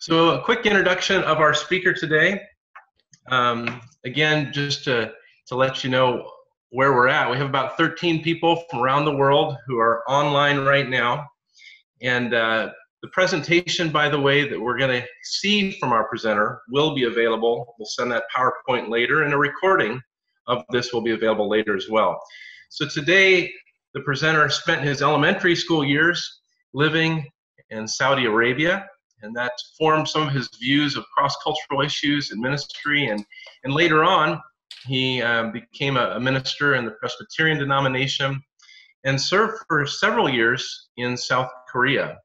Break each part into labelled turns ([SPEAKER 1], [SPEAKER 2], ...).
[SPEAKER 1] So a quick introduction of our speaker today. Again, just to let you know where we're at, we have about 13 people from around the world who are online right now. And the presentation, by the way, that we're going to see from our presenter will be available. We'll send that PowerPoint later, and a recording of this will be available later as well. So today, the presenter spent his elementary school years living in Saudi Arabia, and that formed some of his views of cross-cultural issues in ministry. And later on, he became a minister in the Presbyterian denomination and served for several years in South Korea.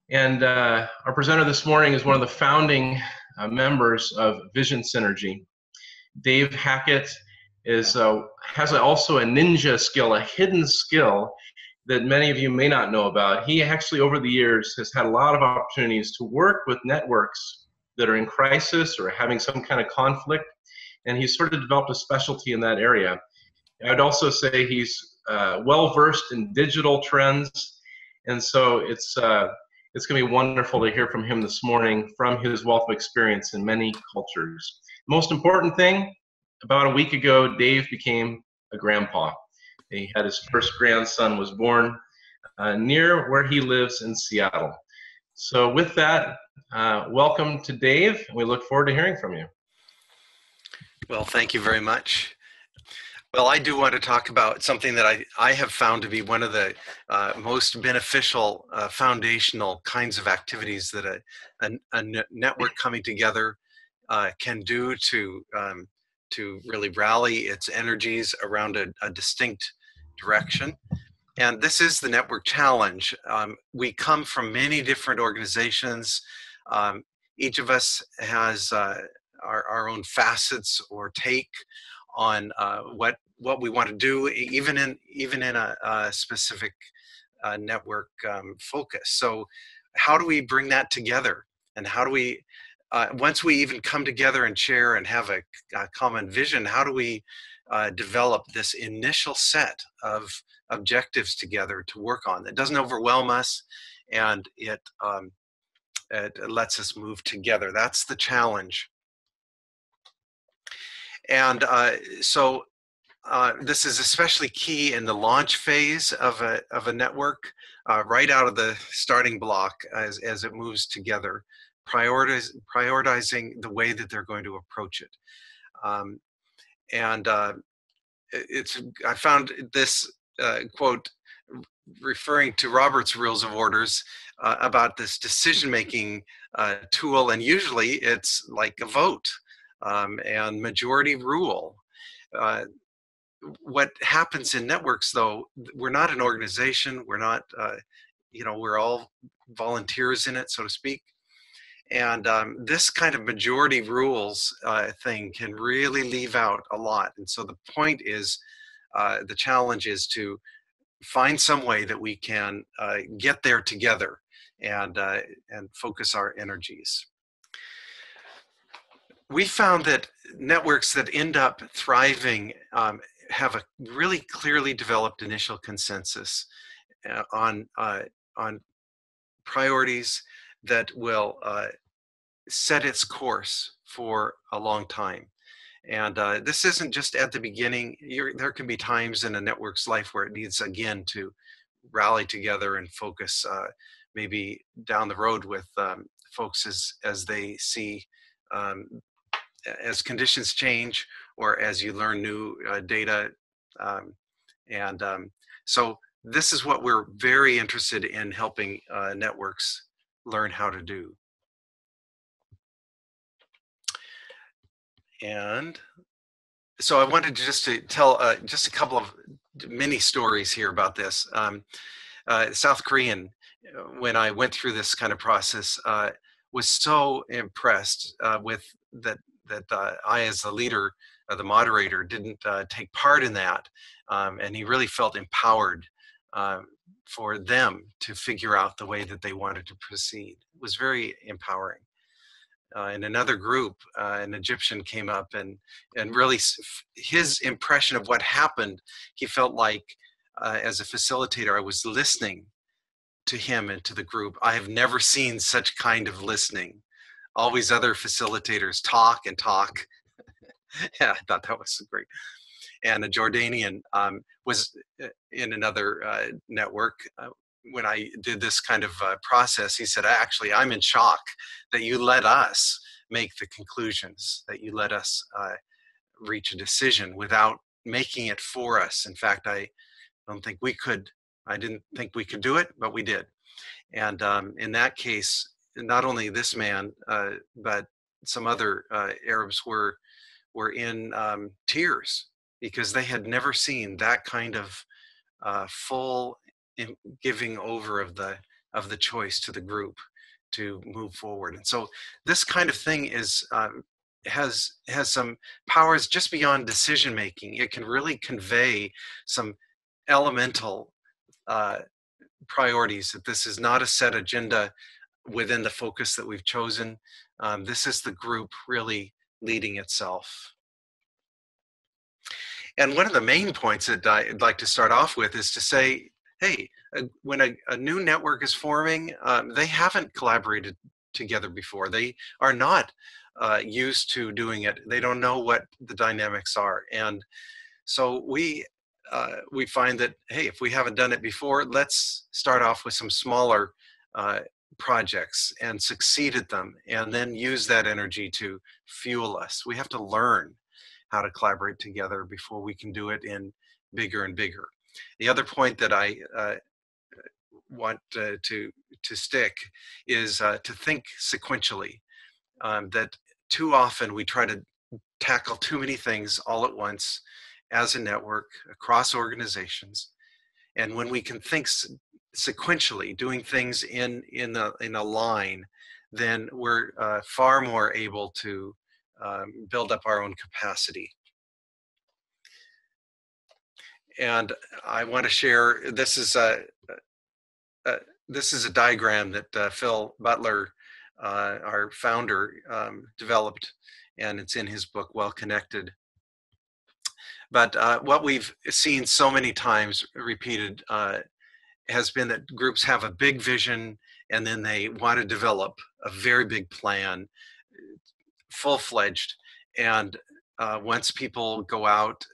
[SPEAKER 1] And our presenter this morning is one of the founding members of visionSynergy. Dave Hackett has also a ninja skill, a hidden skill that many of you may not know about. He actually, over the years, has had a lot of opportunities to work with networks that are in crisis or having some kind of conflict, and he's sort of developed a specialty in that area. I'd also say he's well-versed in digital trends, and so it's going to be wonderful to hear from him this morning from his wealth of experience in many cultures. Most important thing, about a week ago, Dave became a grandpa. He had his first grandson was born near where he lives in Seattle. So with that, welcome to Dave. We look forward to hearing from you.
[SPEAKER 2] Well, thank you very much. Well, I do want to talk about something that I have found to be one of the most beneficial foundational kinds of activities that a network coming together can do to really rally its energies around a distinct direction. And this is the Network Challenge. We come from many different organizations. Each of us has our own facets or take on what we want to do, even in a specific network focus. So how do we bring that together? And how do we, once we even come together and share and have a common vision, how do we develop this initial set of objectives together to work on that doesn't overwhelm us, and it lets us move together? That's the challenge. And so this is especially key in the launch phase of a network, right out of the starting block as it moves together, prioritizing the way that they're going to approach it. I found this quote referring to Robert's Rules of Orders about this decision-making tool, and usually it's like a vote and majority rule. What happens in networks, though, we're not an organization. We're not, we're all volunteers in it, so to speak. And this kind of majority rules thing can really leave out a lot. And so the point is, the challenge is to find some way that we can get there together and focus our energies. We found that networks that end up thriving have a really clearly developed initial consensus on priorities that will set its course for a long time. And this isn't just at the beginning. There can be times in a network's life where it needs, again, to rally together and focus maybe down the road with folks as they see, as conditions change or as you learn new data. So this is what we're very interested in helping networks learn how to do. And so I wanted to tell just a couple of mini stories here about this. South Korean, when I went through this kind of process, was so impressed with that I, as the leader, the moderator, didn't take part in that, and he really felt empowered for them to figure out the way that they wanted to proceed. It was very empowering. In another group, an Egyptian came up and really his impression of what happened, he felt like as a facilitator, I was listening to him and to the group, "I have never seen such kind of listening. Always other facilitators talk and talk." Yeah, I thought that was great. And a Jordanian was in another network. When I did this kind of process, he said, "Actually, I'm in shock that you let us make the conclusions, that you let us reach a decision without making it for us. In fact, I don't think we could. I didn't think we could do it, but we did." And in that case, not only this man, but some other Arabs were in tears because they had never seen that kind of full giving over of the choice to the group to move forward. And so this kind of thing is has some powers just beyond decision making. It can really convey some elemental priorities, that this is not a set agenda within the focus that we've chosen. This is the group really leading itself. And one of the main points that I'd like to start off with is to say, hey, when a new network is forming, they haven't collaborated together before. They are not used to doing it. They don't know what the dynamics are. And so we find that, hey, if we haven't done it before, let's start off with some smaller projects and succeed at them, and then use that energy to fuel us. We have to learn how to collaborate together before we can do it in bigger and bigger. The other point that I want to stick is to think sequentially. That too often we try to tackle too many things all at once as a network across organizations, and when we can think sequentially, doing things in a line, then we're far more able to build up our own capacity. And I want to share, this is a diagram that Phil Butler, our founder, developed, and it's in his book, Well Connected. But what we've seen so many times repeated has been that groups have a big vision, and then they want to develop a very big plan, full-fledged. And once people go out,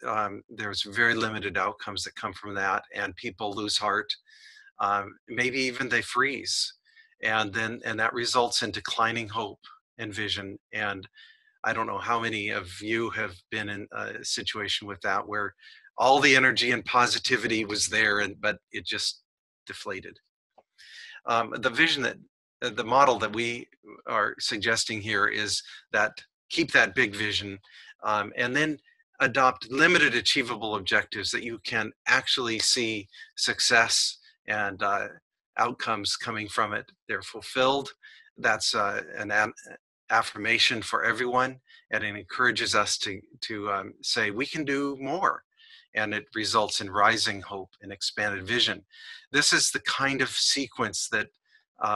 [SPEAKER 2] there's very limited outcomes that come from that, and people lose heart. Maybe even they freeze, and that results in declining hope and vision. And I don't know how many of you have been in a situation with that, where all the energy and positivity was there, but it just deflated. The vision the model that we are suggesting here is that keep that big vision, and then adopt limited achievable objectives that you can actually see success and outcomes coming from it. They're fulfilled. That's an affirmation for everyone, and it encourages us to say we can do more, and it results in rising hope and expanded vision. This is the kind of sequence that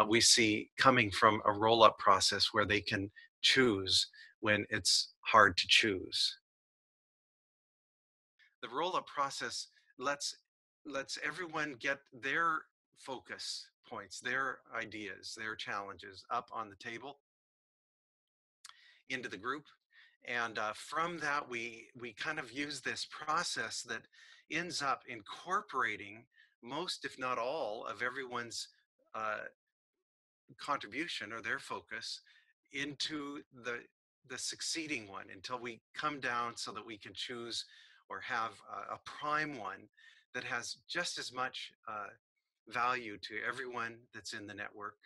[SPEAKER 2] we see coming from a roll-up process, where they can choose when it's hard to choose. The roll-up process lets everyone get their focus points, their ideas, their challenges up on the table into the group. And from that, we kind of use this process that ends up incorporating most, if not all, of everyone's contribution or their focus into the succeeding one, until we come down so that we can choose or have a prime one that has just as much value to everyone that's in the network,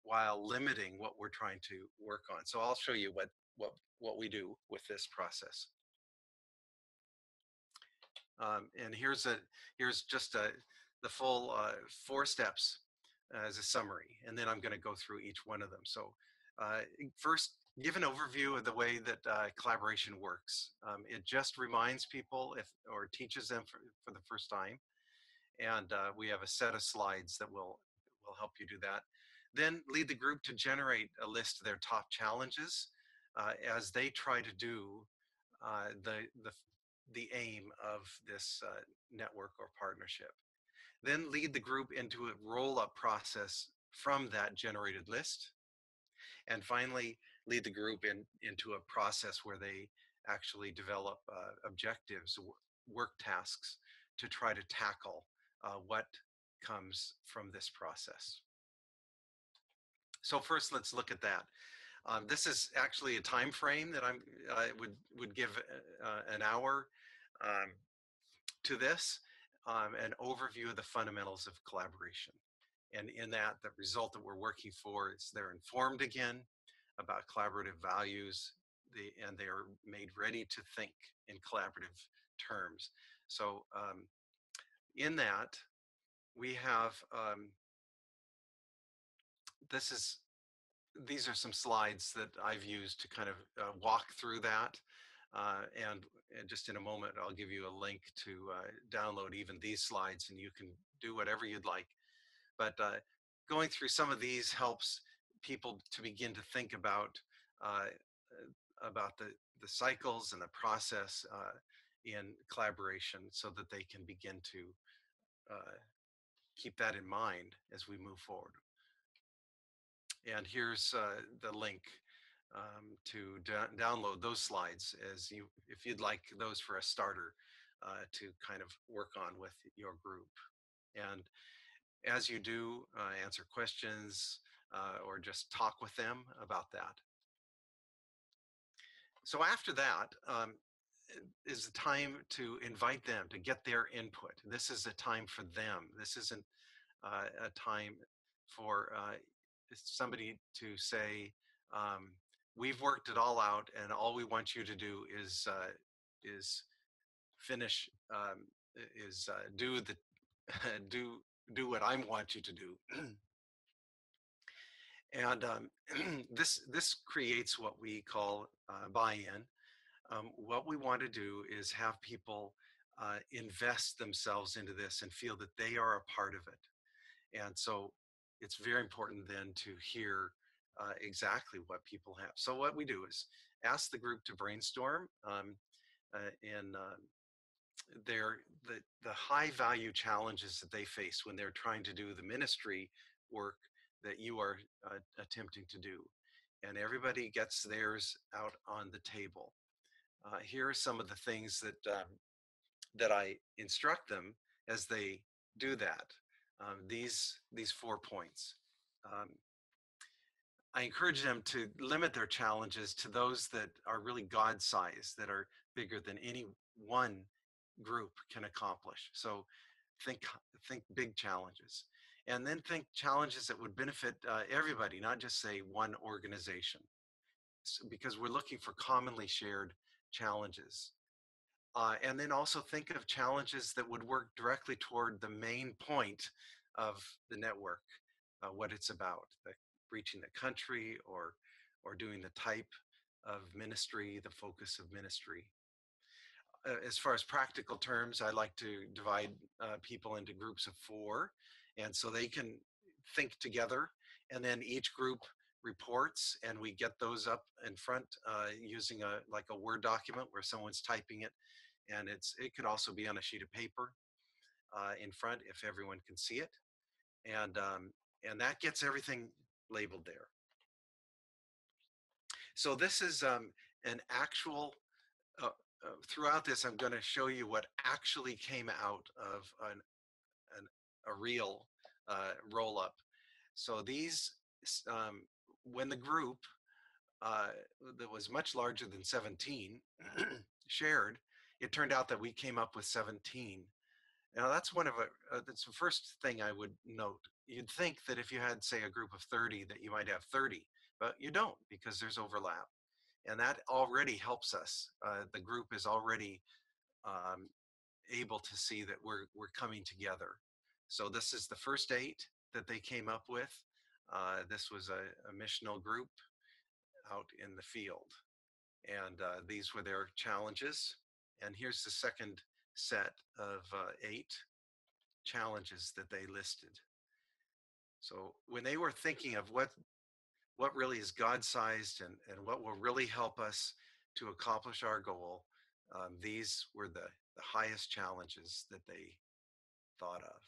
[SPEAKER 2] while limiting what we're trying to work on. So I'll show you what we do with this process. And here's just the full 4 steps as a summary, and then I'm going to go through each one of them. So first, give an overview of the way that collaboration works. It just reminds people or teaches them for the first time, and we have a set of slides that will help you do that. Then lead the group to generate a list of their top challenges as they try to do the aim of this network or partnership. Then lead the group into a roll-up process from that generated list. And finally, lead the group into a process where they actually develop objectives, work tasks to try to tackle what comes from this process. So first, let's look at that. This is actually a time frame that I would give an hour to this, an overview of the fundamentals of collaboration. And in that, the result that we're working for is they're informed again about collaborative values, and they are made ready to think in collaborative terms. So in that, we have, these are some slides that I've used to kind of walk through that. And just in a moment, I'll give you a link to download even these slides, and you can do whatever you'd like. But going through some of these helps people to begin to think about the cycles and the process in collaboration, so that they can begin to keep that in mind as we move forward. And here's the link to download those slides, if you'd like those for a starter to kind of work on with your group. And as you do, answer questions or just talk with them about that. So after that is the time to invite them, to get their input. This is a time for them. This isn't a time for somebody to say, we've worked it all out, and all we want you to do is finish, do what I want you to do. And this creates what we call buy-in. What we want to do is have people invest themselves into this and feel that they are a part of it. And so it's very important then to hear exactly what people have. So what we do is ask the group to brainstorm in the high value challenges that they face when they're trying to do the ministry work that you are attempting to do. And everybody gets theirs out on the table. Here are some of the things that I instruct them as they do that. These 4 points. I encourage them to limit their challenges to those that are really God-sized, that are bigger than any one group can accomplish. So think big challenges, and then think challenges that would benefit everybody, not just say one organization, because we're looking for commonly shared challenges. And then also think of challenges that would work directly toward the main point of the network, what it's about, reaching the country or doing the type of ministry, the focus of ministry. As far as practical terms, I like to divide people into groups of 4, and so they can think together, and then each group reports, and we get those up in front using like a Word document where someone's typing it, and it could also be on a sheet of paper in front if everyone can see it, and that gets everything labeled there. So this is an actual. Throughout this, I'm going to show you what actually came out of a real roll-up. So these, when the group that was much larger than 17 shared, it turned out that we came up with 17. Now that's that's the first thing I would note. You'd think that if you had, say, a group of 30, that you might have 30, but you don't, because there's overlap. And that already helps us. The group is already able to see that we're coming together. So this is the first 8 that they came up with. This was a missional group out in the field. And these were their challenges. And here's the second set of 8 challenges that they listed. So when they were thinking of what really is God-sized and what will really help us to accomplish our goal, these were the highest challenges that they thought of.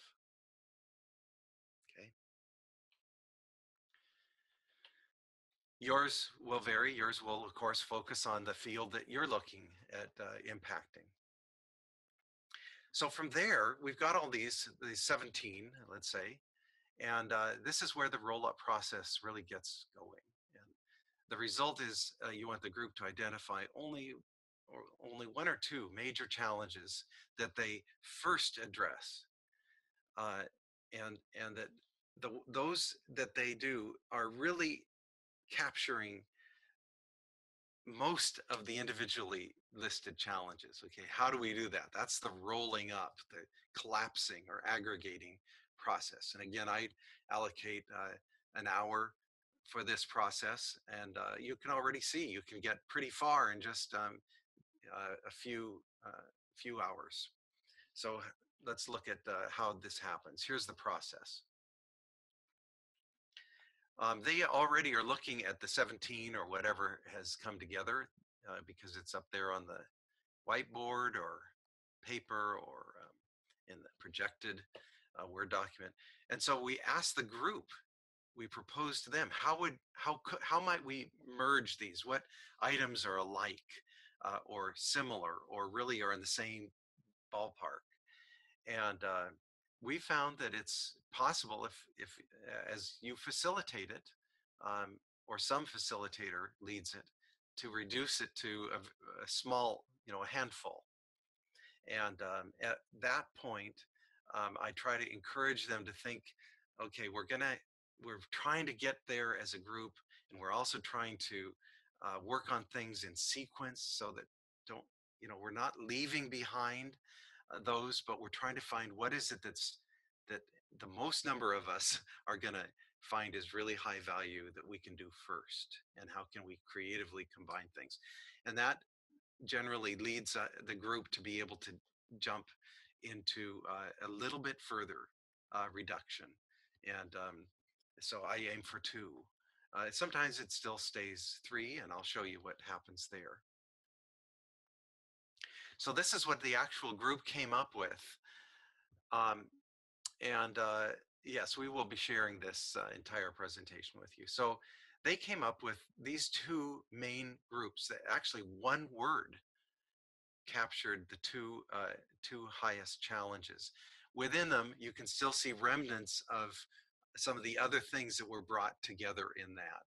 [SPEAKER 2] Yours will vary. Yours will, of course, focus on the field that you're looking at impacting. So from there, we've got all these 17, let's say, and this is where the roll-up process really gets going. And the result is you want the group to identify only one or two major challenges that they first address, and that those that they do are really capturing most of the individually listed challenges. Okay, how do we do that? That's the rolling up, the collapsing or aggregating process. And again, I allocate an hour for this process, and you can already see you can get pretty far in just a few hours. So let's look at how this happens. Here's the process. They already are looking at the 17 or whatever has come together because it's up there on the whiteboard or paper or in the projected Word document. And so we asked the group, we proposed to them, how might we merge these? What items are alike or similar or really are in the same ballpark? And we found that it's possible if as you facilitate it, or some facilitator leads it, to reduce it to a small, a handful. And at that point, I try to encourage them to think, okay, we're trying to get there as a group, and we're also trying to work on things in sequence so that we're not leaving behind those, but we're trying to find what is it that the most number of us are going to find is really high value that we can do first, and how can we creatively combine things. And that generally leads the group to be able to jump into a little bit further reduction. And so I aim for 2. Sometimes it still stays 3, and I'll show you what happens there. So this is what the actual group came up with. Yes, we will be sharing this entire presentation with you. So they came up with these 2 main groups that actually one word captured the two highest challenges. Within them, you can still see remnants of some of the other things that were brought together in that.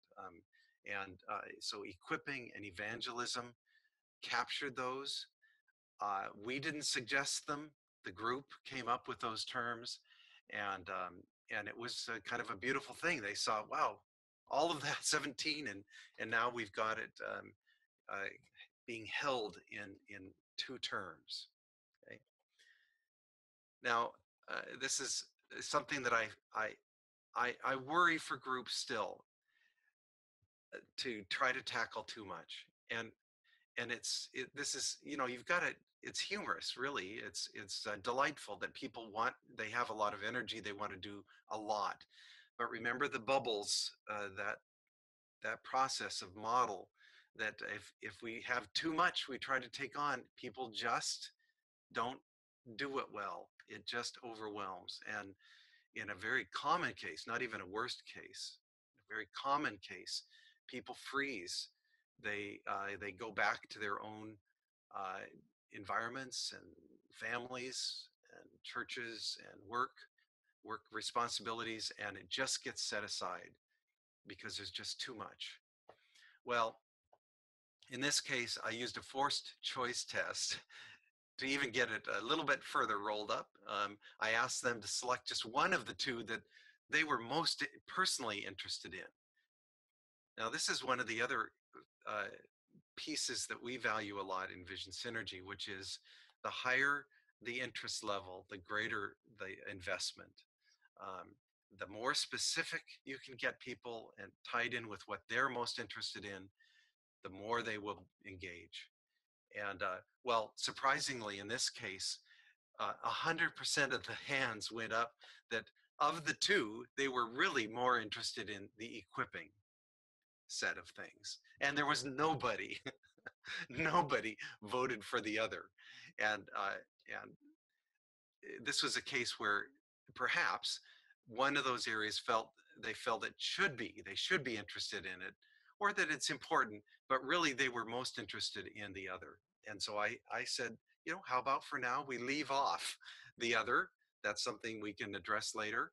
[SPEAKER 2] So equipping and evangelism captured those. We didn't suggest them. The group came up with those terms, and it was kind of a beautiful thing. They saw, wow, all of that 17, and now we've got it being held in 2 terms. Okay. Now, this is something that I worry for groups still to try to tackle too much, and this is, you've got to. It's humorous, really. It's delightful that people they have a lot of energy. They want to do a lot, but remember the bubbles, that process of model. That if we have too much, we try to take on, people just don't do it well. It just overwhelms. And in a very common case, not even a worst case, a very common case, people freeze. They go back to their own environments and families and churches and work responsibilities, and it just gets set aside because there's just too much. Well, in this case, I used a forced choice test to even get it a little bit further rolled up. I asked them to select just one of the 2 that they were most personally interested in. Now, this is one of the other pieces that we value a lot in visionSynergy, which is the higher the interest level, the greater the investment. The more specific you can get people and tied in with what they're most interested in, the more they will engage. And well, surprisingly, in this case, 100% of the hands went up that of the 2, they were really more interested in the equipping set of things. And there was nobody, nobody voted for the other. And this was a case where perhaps one of those areas they felt they should be interested in it, or that it's important, but really they were most interested in the other. And so I said, you know, how about for now we leave off the other? That's something we can address later.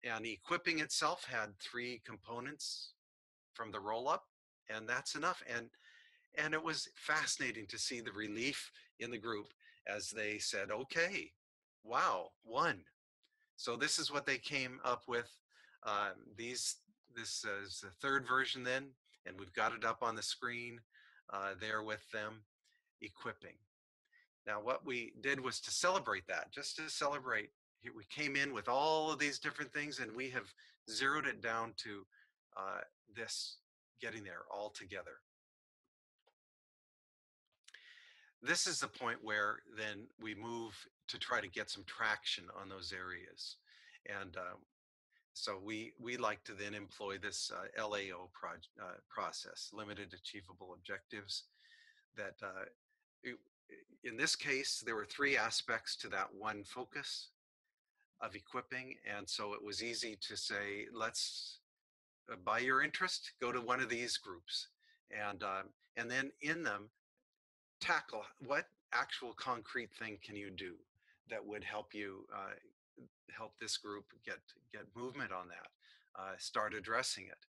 [SPEAKER 2] And equipping itself had 3 components from the roll-up, and that's enough. And it was fascinating to see the relief in the group as they said, okay, wow, 1. So this is what they came up with. This is the 3rd version then, and we've got it up on the screen there with them, equipping. Now what we did was to celebrate that, just to celebrate. We came in with all of these different things, and we have zeroed it down to this, getting there all together. This is the point where then we move to try to get some traction on those areas. And so we like to then employ this LAO process, limited achievable objectives, that in this case, there were 3 aspects to that one focus of equipping. And so it was easy to say, let's, by your interest, go to one of these groups. And then in them, tackle what actual concrete thing can you do that would help you help this group get movement on that, start addressing it.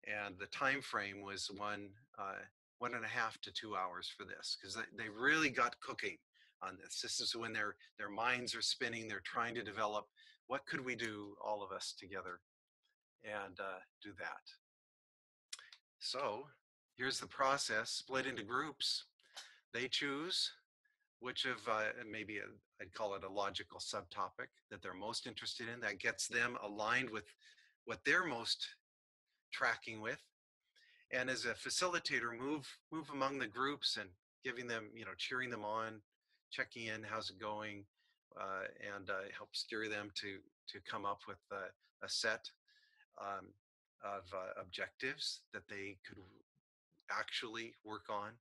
[SPEAKER 2] And the time frame was 1.5 to 2 hours for this, because they really got cooking on this. This is when their minds are spinning. They're trying to develop, what could we do, all of us together, and do that. So here's the process, split into groups. They choose which of, maybe I'd call it a logical subtopic that they're most interested in, that gets them aligned with what they're most tracking with. And as a facilitator, move among the groups and giving them, you know, cheering them on, checking in, how's it going, and help steer them to come up with a set of objectives that they could actually work on.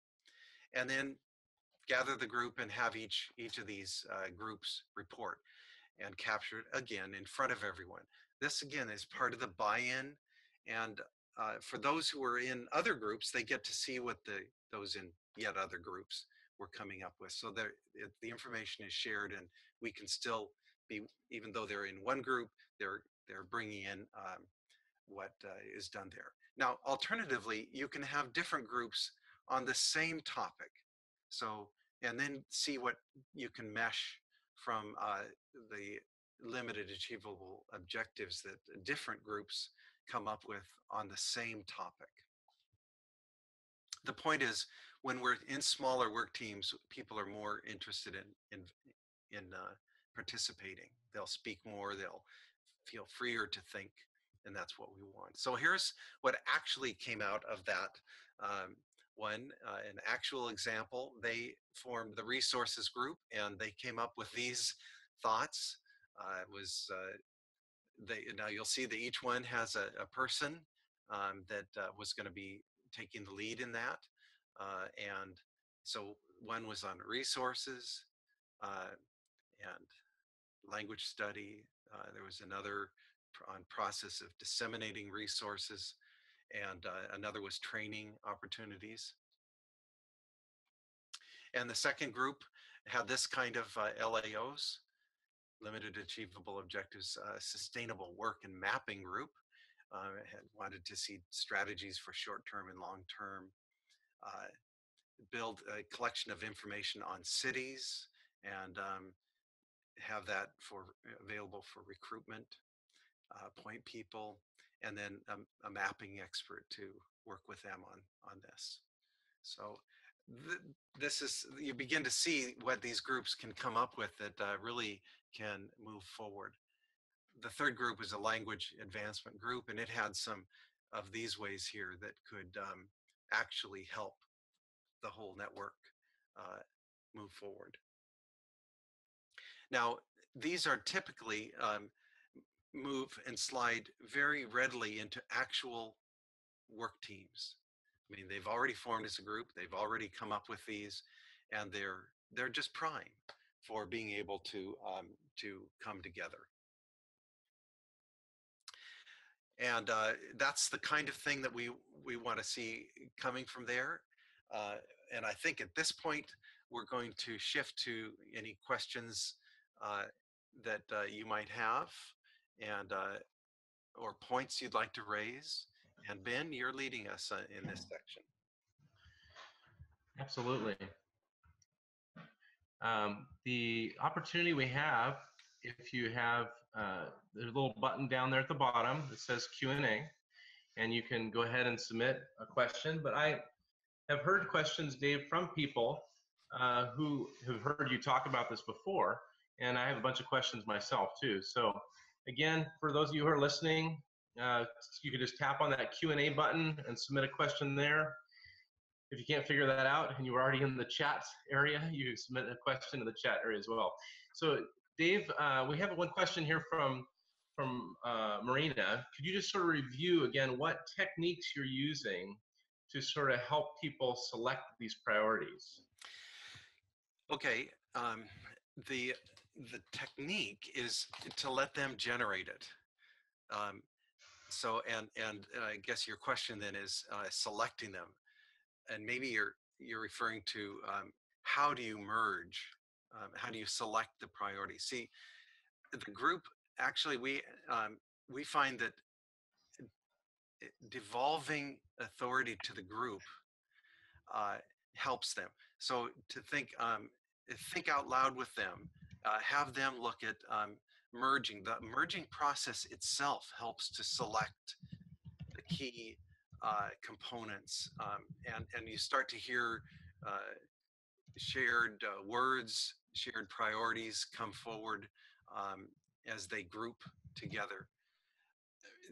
[SPEAKER 2] And then gather the group and have each of these groups report and capture it again in front of everyone. This again is part of the buy-in, and for those who are in other groups, they get to see what those in yet other groups were coming up with. So the information is shared, and we can still be, even though they're in one group, they're bringing in what is done there. Now, alternatively, you can have different groups on the same topic. So, and then see what you can mesh from the limited achievable objectives that different groups come up with on the same topic. The point is, when we're in smaller work teams, people are more interested in participating. They'll speak more, they'll feel freer to think, and that's what we want. So here's what actually came out of that an actual example. They formed the resources group, and they came up with these thoughts. Now you'll see that each one has a person that was going to be taking the lead in that. And so one was on resources and language study. There was another on process of disseminating resources, and another was training opportunities. And the second group had this kind of LAOs, limited achievable objectives, sustainable work and mapping group. Had wanted to see strategies for short-term and long-term, build a collection of information on cities, and have that available for recruitment, point people, and then a mapping expert to work with them on this. So this is, you begin to see what these groups can come up with that really can move forward. The third group was a language advancement group, and it had some of these ways here that could actually help the whole network move forward. Now, these are typically move and slide very readily into actual work teams. I mean, they've already formed as a group, they've already come up with these, and they're just prime for being able to come together. And that's the kind of thing that we want to see coming from there. And I think at this point, we're going to shift to any questions that you might have, and or points you'd like to raise. And Ben, you're leading us in this section.
[SPEAKER 1] Absolutely. The opportunity we have, if you have, there's a little button down there at the bottom that says Q&A, and you can go ahead and submit a question. But I have heard questions, Dave, from people who have heard you talk about this before, and I have a bunch of questions myself too. So again, for those of you who are listening, you can just tap on that Q&A button and submit a question there. If you can't figure that out and you're already in the chat area, you can submit a question in the chat area as well. So Dave, we have one question here from Marina. Could you just sort of review again what techniques you're using to sort of help people select these priorities?
[SPEAKER 2] Okay, the technique is to let them generate it. So and I guess your question then is selecting them, and maybe you're referring to how do you merge, how do you select the priorities? See, the group actually we find that devolving authority to the group helps them. So to think out loud with them, have them look at merging. The merging process itself helps to select the key components, and you start to hear shared words, shared priorities come forward as they group together.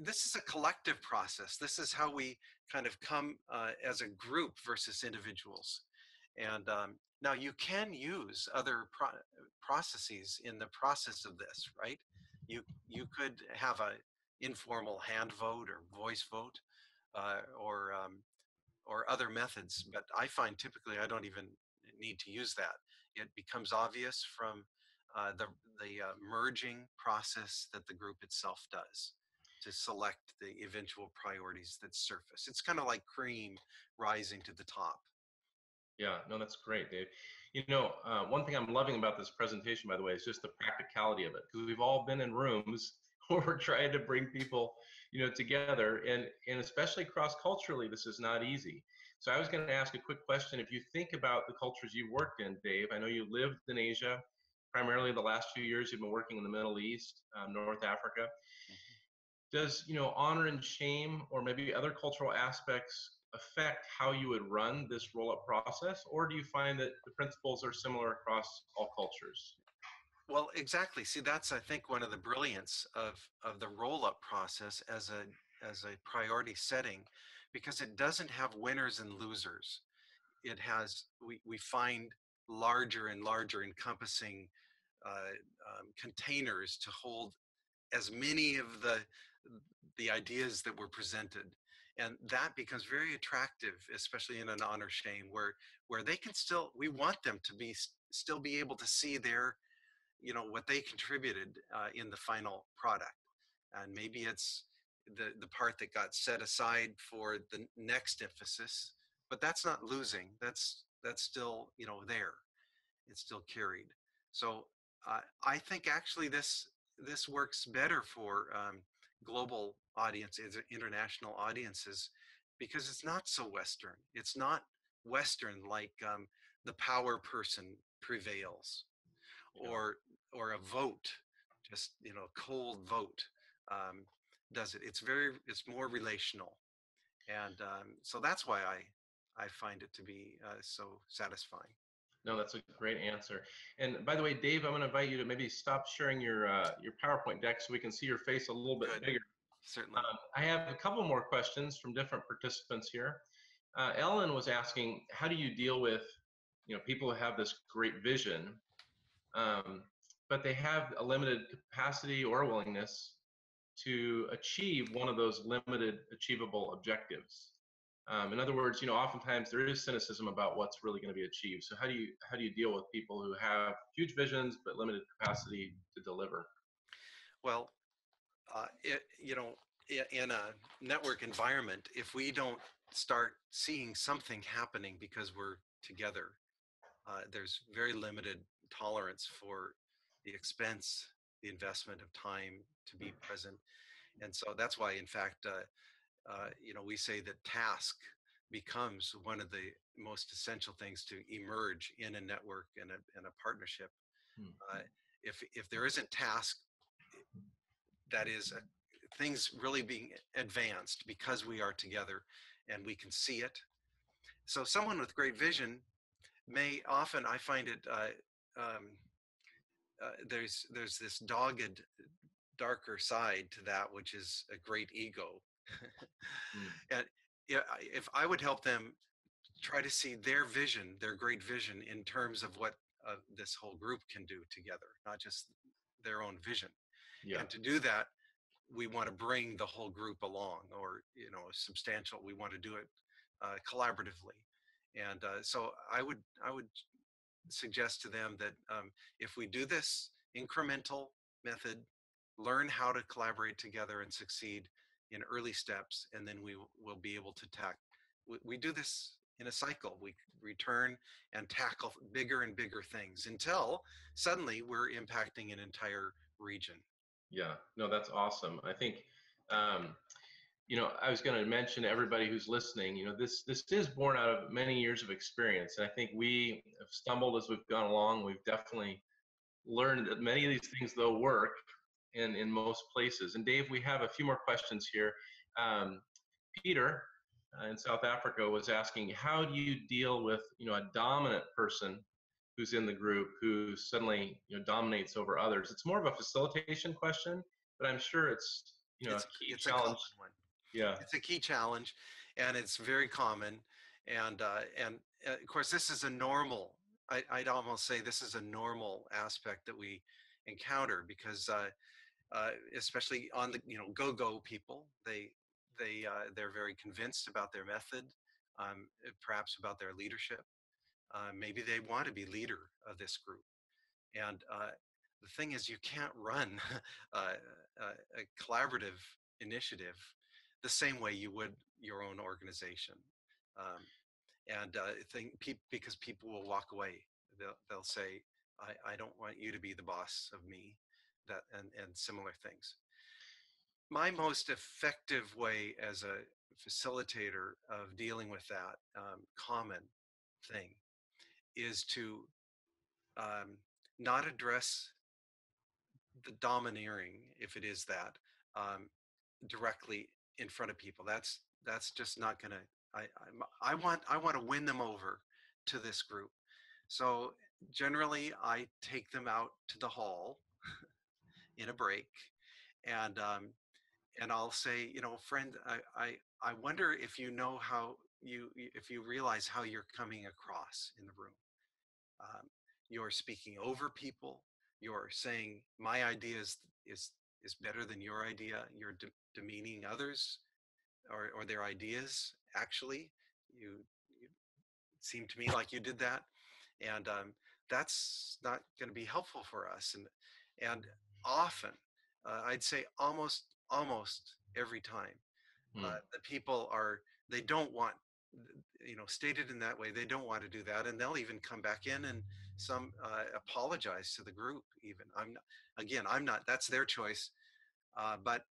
[SPEAKER 2] This is a collective process. This is how we kind of come as a group versus individuals. And now you can use other processes in the process of this, right? You could have an informal hand vote or voice vote or other methods, but I find typically I don't even need to use that. It becomes obvious from the merging process that the group itself does to select the eventual priorities that surface. It's kind of like cream rising to the top.
[SPEAKER 1] Yeah, no, that's great, Dave. You know, one thing I'm loving about this presentation, by the way, is just the practicality of it, because we've all been in rooms where we're trying to bring people, you know, together, and especially cross-culturally, this is not easy. So I was going to ask a quick question. If you think about the cultures you've worked in, Dave, I know you lived in Asia, primarily the last few years you've been working in the Middle East, North Africa. Does, you know, honor and shame or maybe other cultural aspects affect how you would run this roll-up process, or do you find that the principles are similar across all cultures?
[SPEAKER 2] Well, exactly. See, that's, I think, one of the brilliance of the roll-up process as a priority setting, because it doesn't have winners and losers. It has, we find larger and larger encompassing containers to hold as many of the ideas that were presented, and that becomes very attractive, especially in an honor shame, where they can still, we want them to be still be able to see their, you know, what they contributed in the final product, and maybe it's the part that got set aside for the next emphasis, but that's not losing. That's still, you know, there. It's still carried. So I think actually this works better for global audiences, international audiences, because it's not so Western. It's not Western like the power person prevails, or a vote, just, you know, cold vote does it. It's more relational, and so that's why I find it to be so satisfying.
[SPEAKER 1] No, that's a great answer. And by the way, Dave, I'm going to invite you to maybe stop sharing your PowerPoint deck so we can see your face a little bit bigger.
[SPEAKER 2] Certainly.
[SPEAKER 1] I have a couple more questions from different participants here. Ellen was asking, how do you deal with, you know, people who have this great vision, but they have a limited capacity or willingness to achieve one of those limited achievable objectives? In other words, you know, oftentimes there is cynicism about what's really going to be achieved. So how do you deal with people who have huge visions but limited capacity to deliver?
[SPEAKER 2] Well, you know, in a network environment, if we don't start seeing something happening because we're together, there's very limited tolerance for the expense, the investment of time to be present. And so that's why, in fact, we say that task becomes one of the most essential things to emerge in a network and a partnership. If there isn't task, that is things really being advanced because we are together and we can see it. So someone with great vision may often, I find it, there's this dogged, darker side to that, which is a great ego. And if I would help them try to see their vision, their great vision, in terms of what this whole group can do together, not just their own vision.
[SPEAKER 1] Yeah.
[SPEAKER 2] And to do that, we want to bring the whole group along, or substantial. We want to do it collaboratively, and so I would suggest to them that if we do this incremental method, learn how to collaborate together and succeed in early steps, and then we will be able to we do this in a cycle. We return and tackle bigger and bigger things until suddenly we're impacting an entire region.
[SPEAKER 1] Yeah, no, that's awesome. I think, I was going to mention to everybody who's listening, this is born out of many years of experience. And I think we have stumbled as we've gone along. We've definitely learned that many of these things, though, work in most places. And Dave, we have a few more questions here. Peter in South Africa was asking, how do you deal with, a dominant person who's in the group who suddenly dominates over others? It's more of a facilitation question, but I'm sure it's a key
[SPEAKER 2] it's
[SPEAKER 1] challenge.
[SPEAKER 2] A common one.
[SPEAKER 1] Yeah,
[SPEAKER 2] it's a key challenge, and it's very common. And of course, this is a normal. I'd almost say this is a normal aspect that we encounter, because especially on the go people, they're very convinced about their method, perhaps about their leadership. Maybe they want to be leader of this group. And the thing is, you can't run a collaborative initiative the same way you would your own organization. Because people will walk away. They'll say, I don't want you to be the boss of me, and similar things. My most effective way as a facilitator of dealing with that common thing is to not address the domineering, if it is that, directly in front of people. That's just not gonna. I want to win them over to this group. So generally, I take them out to the hall in a break, and I'll say, friend, I wonder if you know how if you realize how you're coming across in the room. You're speaking over people. You're saying my idea is better than your idea. You're demeaning others or their ideas. Actually, you seem to me like you did that, and that's not going to be helpful for us. And often, I'd say almost every time, the people they don't want, stated in that way, they don't want to do that, and they'll even come back in and apologize to the group. Even I'm not. That's their choice. But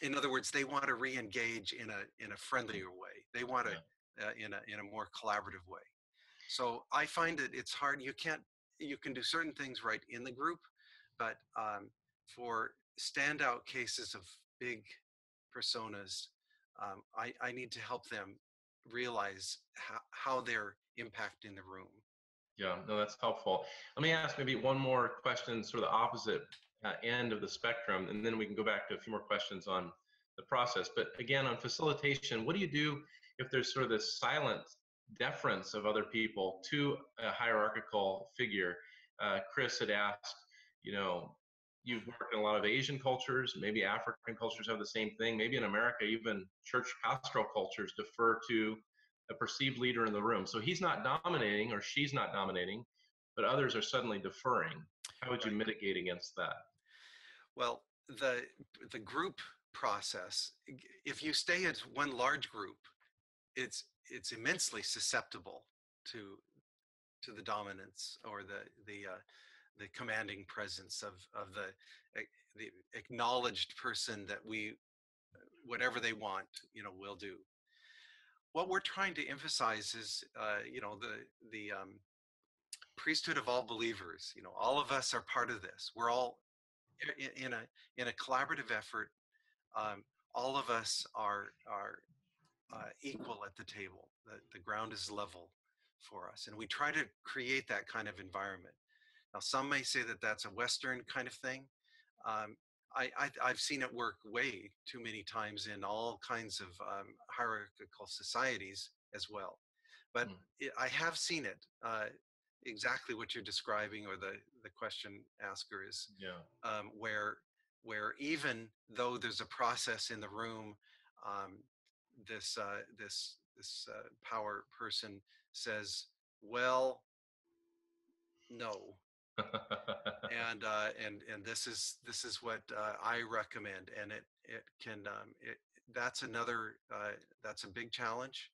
[SPEAKER 2] in other words, they want to re-engage in a friendlier way. They want to in a more collaborative way. So I find that it's hard. You can do certain things right in the group, but for standout cases of big personas, I need to help them realize how they're impacting the room.
[SPEAKER 1] Yeah, no, that's helpful. Let me ask maybe one more question, sort of the opposite end of the spectrum, and then we can go back to a few more questions on the process. But again, on facilitation, what do you do if there's sort of this silent deference of other people to a hierarchical figure? Chris had asked, you've worked in a lot of Asian cultures, maybe African cultures have the same thing. Maybe in America, even church pastoral cultures defer to a perceived leader in the room. So he's not dominating or she's not dominating, but others are suddenly deferring. How would you mitigate against that?
[SPEAKER 2] Well, the group process, if you stay as one large group, it's immensely susceptible to the dominance or the commanding presence of the acknowledged person that whatever they want, will do. What we're trying to emphasize is, the priesthood of all believers. All of us are part of this. We're all in a collaborative effort. All of us are equal at the table. The ground is level for us, and we try to create that kind of environment. Now, some may say that that's a Western kind of thing. I've seen it work way too many times in all kinds of hierarchical societies as well. But I have seen it exactly what you're describing, or the question asker is, where even though there's a process in the room, this power person says, well, no. And this is what I recommend, and it can that's a big challenge.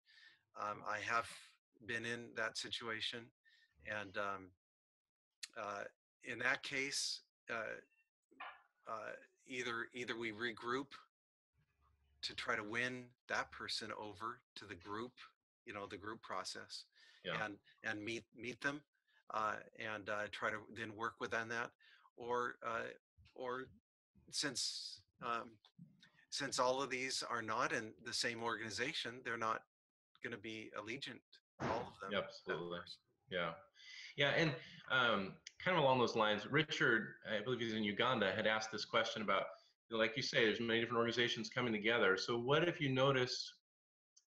[SPEAKER 2] I have been in that situation, and in that case, either we regroup to try to win that person over to the group, the group process, and meet them, and try to then work within that, or since all of these are not in the same organization, they're not going to be allegiant, all of them.
[SPEAKER 1] Yeah, absolutely. Yeah, and kind of along those lines, Richard, I believe he's in Uganda, had asked this question about, like you say, there's many different organizations coming together. So what if you notice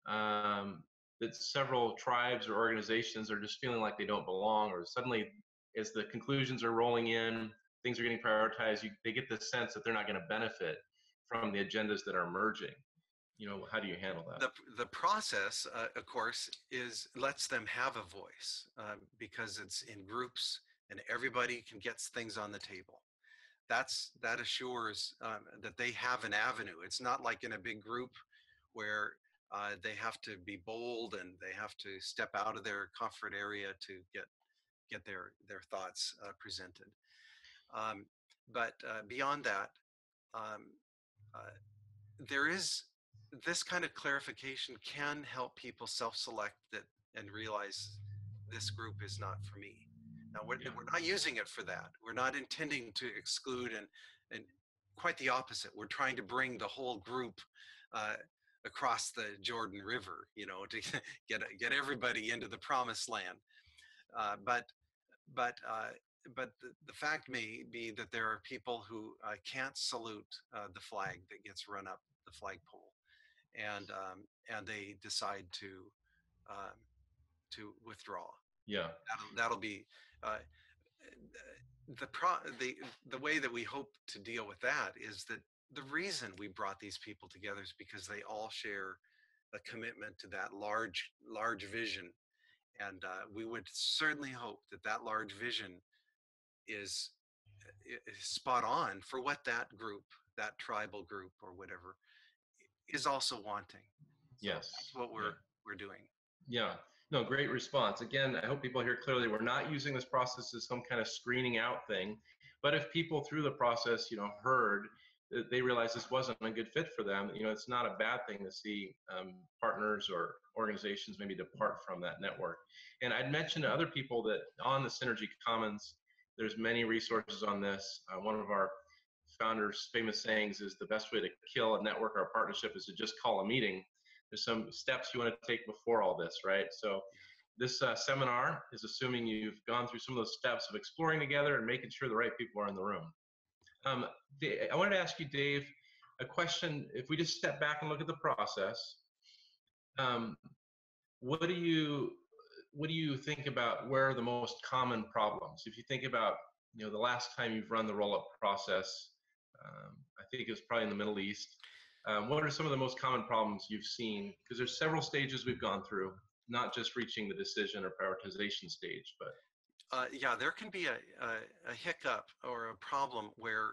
[SPEAKER 1] that several tribes or organizations are just feeling like they don't belong, or suddenly as the conclusions are rolling in, things are getting prioritized, they get the sense that they're not going to benefit from the agendas that are emerging? How do you handle that?
[SPEAKER 2] The process, of course, lets them have a voice, because it's in groups and everybody can get things on the table. That assures that they have an avenue. It's not like in a big group where they have to be bold and they have to step out of their comfort area to get their thoughts presented. But beyond that, there is this kind of clarification can help people self-select that and realize this group is not for me. Now, we're not using it for that. We're not intending to exclude, and quite the opposite. We're trying to bring the whole group across the Jordan River, to get everybody into the promised land. But the fact may be that there are people who can't salute the flag that gets run up the flagpole, and they decide to withdraw.
[SPEAKER 1] Yeah,
[SPEAKER 2] that'll be the way that we hope to deal with that is that the reason we brought these people together is because they all share a commitment to that large vision, and we would certainly hope that large vision is spot on for what that group, that tribal group or whatever, is also wanting. So
[SPEAKER 1] yes,
[SPEAKER 2] that's what we're doing.
[SPEAKER 1] Yeah, no, great response. Again, I hope people hear clearly, we're not using this process as some kind of screening out thing, but if people through the process, heard that they realized this wasn't a good fit for them, it's not a bad thing to see partners or organizations maybe depart from that network. And I'd mentioned to other people that on the Synergy Commons, there's many resources on this. One of our founders' famous sayings is the best way to kill a network or a partnership is to just call a meeting. There's some steps you want to take before all this, right? So this seminar is assuming you've gone through some of those steps of exploring together and making sure the right people are in the room. I wanted to ask you, Dave, a question. If we just step back and look at the process, what do you think about where are the most common problems? If you think about, the last time you've run the roll-up process, I think it was probably in the Middle East. What are some of the most common problems you've seen? Because there's several stages we've gone through, not just reaching the decision or prioritization stage, but.
[SPEAKER 2] There can be a hiccup or a problem where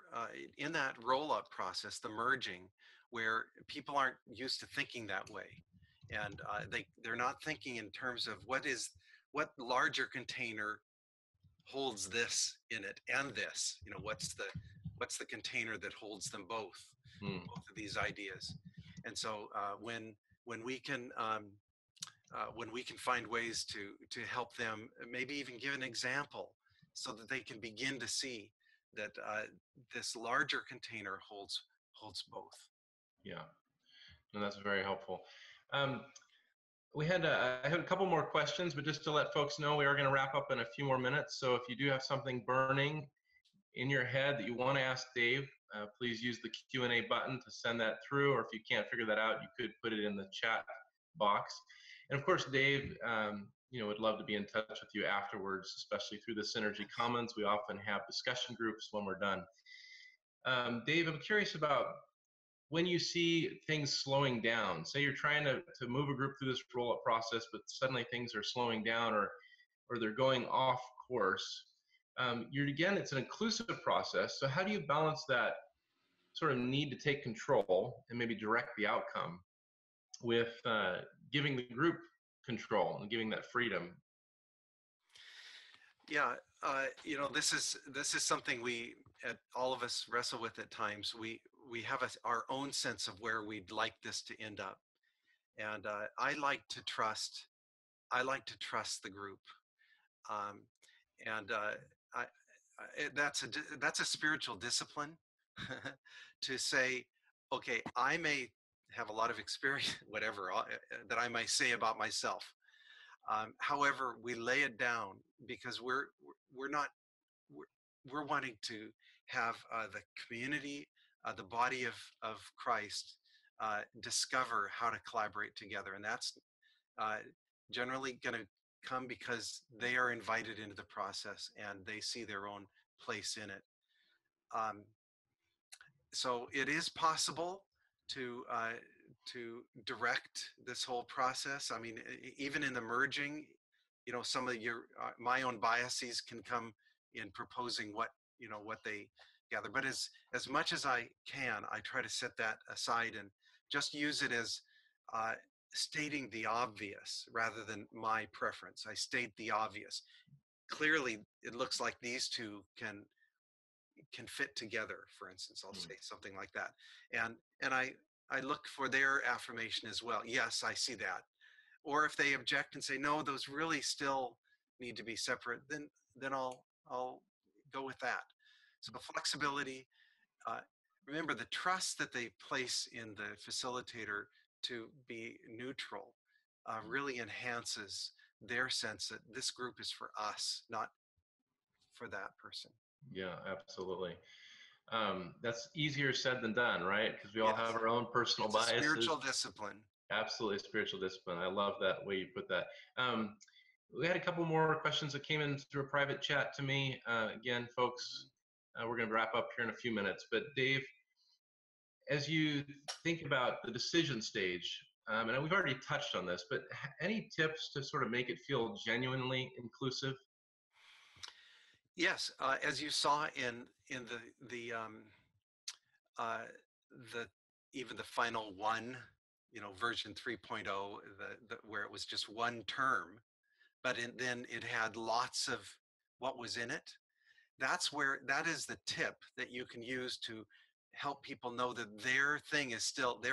[SPEAKER 2] in that roll-up process, the merging, where people aren't used to thinking that way. And they're not thinking in terms of what larger container holds this in it and this, what's the container that holds them both of these ideas. And so when we can find ways to help them, maybe even give an example so that they can begin to see that this larger container holds both.
[SPEAKER 1] Yeah, and that's very helpful. I had a couple more questions, but just to let folks know, we are going to wrap up in a few more minutes. So if you do have something burning in your head that you want to ask Dave, please use the Q&A button to send that through, or if you can't figure that out, you could put it in the chat box. And of course, Dave, would love to be in touch with you afterwards, especially through the Synergy Commons. We often have discussion groups when we're done. Dave, I'm curious about when you see things slowing down. Say you're trying to move a group through this roll-up process, but suddenly things are slowing down or they're going off course. It's an inclusive process. So how do you balance that sort of need to take control and maybe direct the outcome with giving the group control and giving that freedom?
[SPEAKER 2] Yeah, this is something all of us wrestle with at times. We have our own sense of where we'd like this to end up, and I like to trust the group, that's a spiritual discipline to say, okay, I may have a lot of experience, whatever that I might say about myself. However, we lay it down because we're wanting to have the community, the body of Christ, discover how to collaborate together, and that's generally going to come because they are invited into the process and they see their own place in it. So it is possible to direct this whole process. I mean, even in the merging, some of my own biases can come in proposing what they gather. But as much as I can, I try to set that aside and just use it as stating the obvious rather than my preference. I state the obvious. Clearly, it looks like these two can fit together, for instance. I'll say something like that. And I look for their affirmation as well. Yes, I see that. Or if they object and say, no, those really still need to be separate, then I'll go with that. So flexibility, remember the trust that they place in the facilitator to be neutral really enhances their sense that this group is for us, not for that person.
[SPEAKER 1] Yeah, absolutely. That's easier said than done, right? Because we all have our own personal biases.
[SPEAKER 2] Spiritual discipline.
[SPEAKER 1] Absolutely, spiritual discipline. I love that way you put that. We had a couple more questions that came in through a private chat to me. Again, folks, we're going to wrap up here in a few minutes. But Dave, as you think about the decision stage, and we've already touched on this, but any tips to sort of make it feel genuinely inclusive?
[SPEAKER 2] Yes, as you saw in the even the final one, version 3.0, where it was just one term, but then it had lots of what was in it. That is the tip that you can use to help people know that their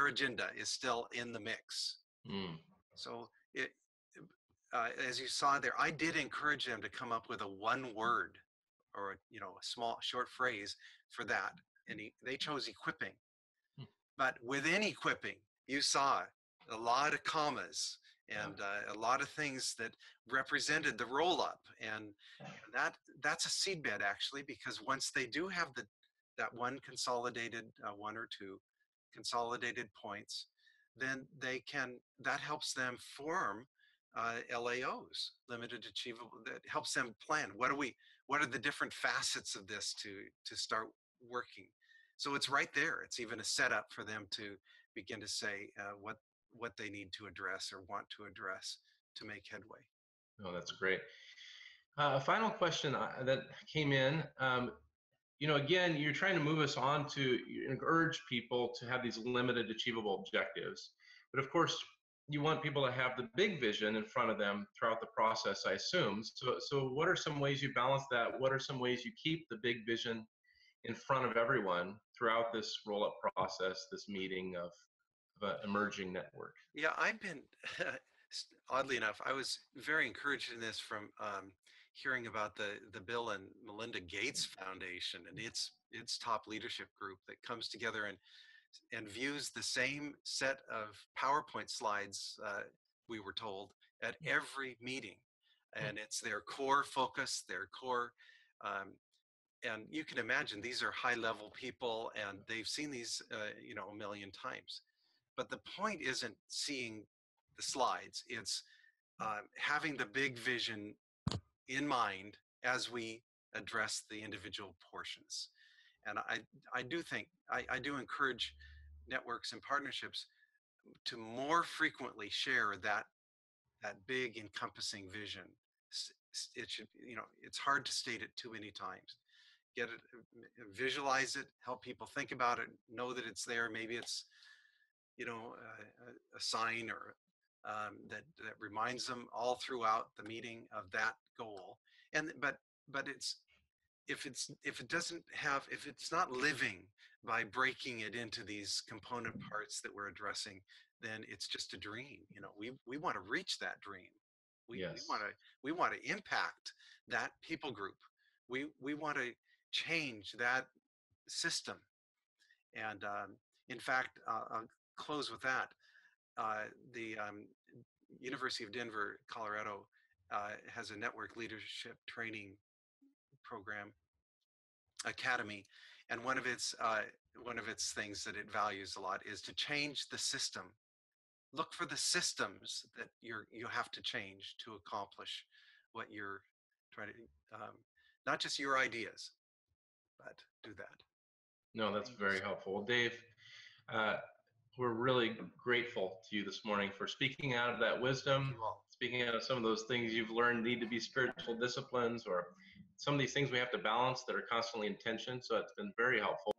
[SPEAKER 2] agenda is still in the mix. So as you saw there, I did encourage them to come up with a one word or a small short phrase for that, and they chose equipping. But within equipping, you saw a lot of commas and a lot of things that represented the roll-up, and that's a seedbed actually, because once they do have that one consolidated one or two consolidated points, then that helps them form LAOs, limited achievable. That helps them plan. What are the different facets of this to start working? So it's right there. It's even a setup for them to begin to say what they need to address or want to address to make headway.
[SPEAKER 1] Oh, that's great. A final question that came in. again, you're trying to move us on to urge people to have these limited achievable objectives. But of course, you want people to have the big vision in front of them throughout the process, I assume. So what are some ways you balance that? What are some ways you keep the big vision in front of everyone throughout this roll-up process, this meeting of an emerging network?
[SPEAKER 2] Yeah, I've been, oddly enough, I was very encouraged in this from hearing about the Bill and Melinda Gates Foundation and its top leadership group that comes together and views the same set of PowerPoint slides, we were told, at every meeting. And it's their core focus, their core, and you can imagine these are high-level people and they've seen these, a million times. But the point isn't seeing the slides, it's having the big vision in mind as we address the individual portions. And I do think, I do encourage networks and partnerships to more frequently share that big encompassing vision. It should, it's hard to state it too many times. Get it, visualize it, help people think about it, know that it's there. Maybe it's, a sign or that reminds them all throughout the meeting of that goal. And but if it's not living by breaking it into these component parts that we're addressing, then it's just a dream. We want to reach that dream.
[SPEAKER 1] Yes.
[SPEAKER 2] We want to impact that people group. We want to change that system. And in fact, I'll close with that. The University of Denver, Colorado, has a network leadership training program academy, and one of its things that it values a lot is to change the system. Look for the systems that you have to change to accomplish what you're trying to, not just your ideas, but do that.
[SPEAKER 1] No, that's very helpful. Well, Dave, we're really grateful to you this morning for speaking out of that wisdom, speaking out of some of those things you've learned need to be spiritual disciplines, or some of these things we have to balance that are constantly in tension. So it's been very helpful.